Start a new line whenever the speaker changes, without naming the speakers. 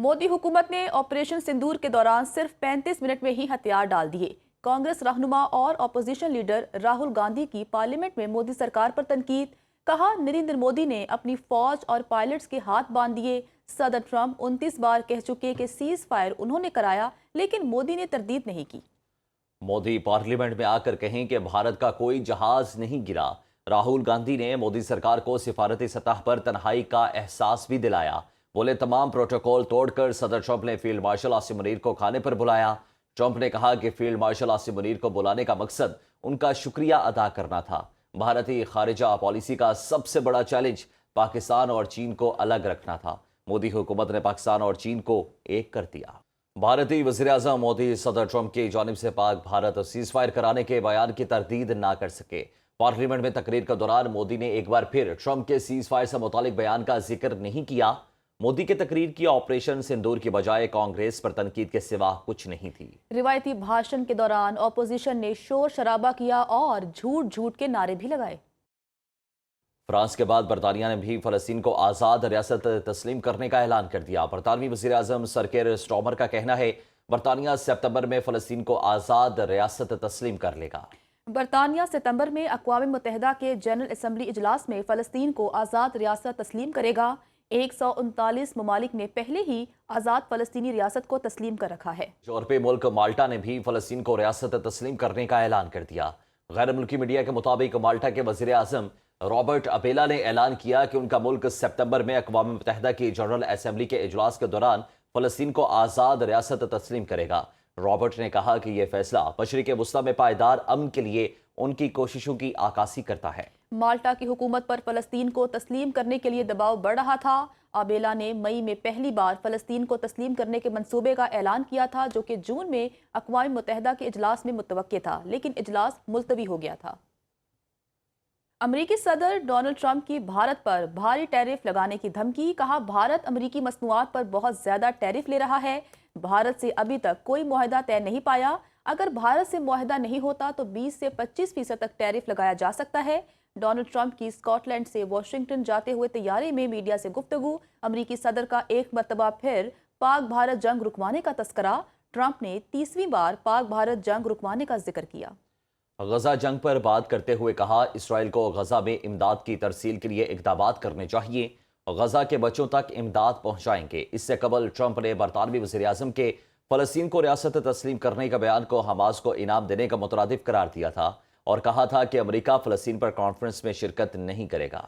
मोदी हुकूमत ने ऑपरेशन सिंदूर के दौरान सिर्फ 35 मिनट में ही हथियार डाल दिए। कांग्रेस रहनुमा और अपोजिशन लीडर राहुल गांधी की पार्लियामेंट में मोदी सरकार पर तनकीद। कहा, नरेंद्र मोदी ने अपनी फौज और पायलट्स के हाथ बांध दिए। सदर ट्रंप 29 बार कह चुके कि सीज फायर उन्होंने कराया, लेकिन मोदी ने तरदीद नहीं की।
मोदी पार्लियामेंट में आकर कहें कि भारत का कोई जहाज नहीं गिरा। राहुल गांधी ने मोदी सरकार को सिफारती सतह पर तन्हाई का एहसास भी दिलाया। बोले, तमाम प्रोटोकॉल तोड़कर सदर ट्रंप ने फील्ड मार्शल आसिम मुनीर को खाने पर बुलाया। ट्रंप ने कहा कि फील्ड मार्शल आसिम मुनीर को बुलाने का मकसद उनका शुक्रिया अदा करना था। भारतीय खारिजा पॉलिसी का सबसे बड़ा चैलेंज पाकिस्तान और चीन को अलग रखना था। मोदी हुकूमत ने पाकिस्तान और चीन को एक कर दिया। भारतीय वज़ीर-ए-आज़म मोदी सदर ट्रंप की जानिब से पाक भारत सीज फायर कराने के बयान की तरदीद ना कर सके। पार्लियामेंट में तकरीर के दौरान मोदी ने एक बार फिर ट्रंप के सीज फायर से मुतालिक बयान का जिक्र नहीं किया। मोदी की तकरीर की ऑपरेशन सिंदूर की बजाय कांग्रेस पर तनकीद के सिवा कुछ नहीं थी।
रिवायती भाषण के दौरान अपोजिशन ने शोर शराबा किया और झूठ झूठ के नारे भी लगाए।
फ्रांस के बाद बरतानिया ने भी फलस्तीन को आज़ाद रियासत तस्लीम करने का ऐलान कर दिया। बरतानवी वज़ीर आज़म सर कीर स्टारमर का कहना है, बरतानिया सितंबर में फलस्तीन को आज़ाद रियासत तस्लीम कर लेगा।
बरतानिया सितंबर में अक़वाम मुत्तहिदा के जनरल असम्बली इजलास में फलस्तीन को आज़ाद रियासत तस्लीम करेगा। 139 ममालिक ने पहले ही आज़ाद फलस्तीनी रियासत को तस्लीम कर रखा है।
यूरोपीय मुल्क माल्टा ने भी फलस्तीन को रियासत तस्लीम करने का ऐलान कर दिया। गैर मुल्की मीडिया के मुताबिक माल्टा के वज़ीर आज़म रॉबर्ट अबेला ने ऐलान किया कि उनका मुल्क सितंबर में अक़वाम मुत्तहिदा की जनरल असम्बली के इजलास के दौरान फलस्तीन को आज़ाद रियासत तस्लीम करेगा। रॉबर्ट ने कहा कि यह फैसला मशरिक़ वुस्ता में पायदार अमन के लिए उनकी कोशिशों की आकासी करता है।
माल्टा की हुकूमत पर फलस्तीन को तस्लीम करने के लिए दबाव बढ़ रहा था। अबेला ने मई में पहली बार फलस्तीन को तस्लीम करने के मंसूबे का ऐलान किया था, जो कि जून में अक़वाम मुत्तहिदा के इजलास में मुतवक्के था, लेकिन इजलास मुलतवी हो गया था। अमरीकी सदर डोनाल्ड ट्रंप की भारत पर भारी टैरिफ लगाने की धमकी। कहा, भारत अमरीकी मसनूआत पर बहुत ज्यादा टैरिफ ले रहा है। भारत से अभी तक कोई मुआहदा तय नहीं पाया। अगर भारत से मुआहदा नहीं होता तो 20 से 25% तक टैरिफ लगाया जा सकता है। डोनाल्ड ट्रंप की स्कॉटलैंड से वाशिंगटन जाते हुए तैयारे में मीडिया से गुफ्तगू। अमरीकी सदर का एक मरतबा फिर पाक भारत जंग रुकवाने का तस्करा। ट्रंप ने 30वीं बार पाक भारत जंग रुकवाने का जिक्र किया।
गजा जंग पर बात करते हुए कहा, इसराइल को गजा में इमदाद की तरसील के लिए इक़दामात करने चाहिए। गजा के बच्चों तक इमदाद पहुंचाएंगे। इससे कबल ट्रंप ने बरतानवी वज़ीर आज़म के फलस्तीन को रियासत तस्लीम करने का बयान को हमास को इनाम देने का मुतरादिफ करार दिया था और कहा था कि अमेरिका फलस्तीन पर कॉन्फ्रेंस में शिरकत नहीं करेगा।